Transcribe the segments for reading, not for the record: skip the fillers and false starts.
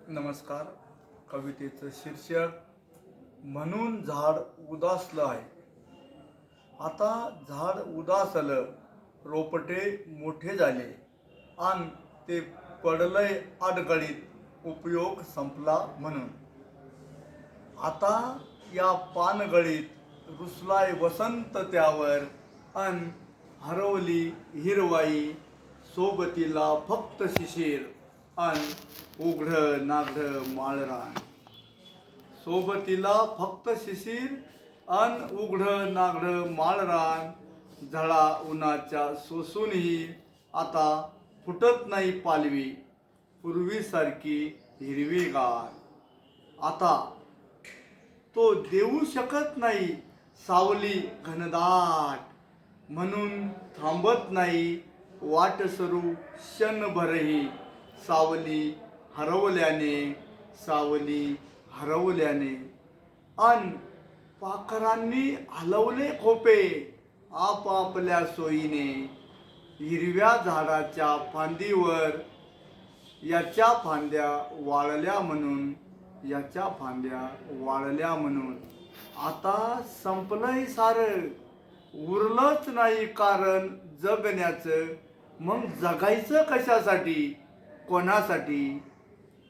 नमस्कार. कवितेचं शीर्षक म्हणून झाड उदासलं आहे. आता झाड उदासलं, रोपटे मोठे झाले आणि ते पडलंय अडगळीत, उपयोग संपला म्हणून. आता या पानगळीत रुसलाय वसंत त्यावर, अन हरवली हिरवाई, सोबतीला फक्त शिशीर अन उघडं नागडं माळरान. सोबतीला फक्त शिशीर अन उघडं नागडं माळरान. झळा उन्हाच्या सोसूनही आता फुटत नाही पालवी, पूर्वीसारखी हिरवीगार. आता तो देऊ शकत नाही सावली घनदाट, म्हणून थांबत नाही वाटसरू क्षणभरही. सावली हरवल्याने अन पाखरांनी हलवले खोपे आपापल्या सोयीने. हिरव्या झाडाच्या फांदीवर याच्या फांद्या वाळल्या म्हणून. आता संपलंय सारं, उरलंच नाही कारण जगण्याचं. मग जगायचं कशासाठी, कोणासाठी?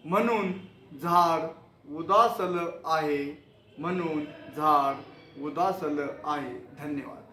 म्हणून झाड उदासलं आहे. धन्यवाद.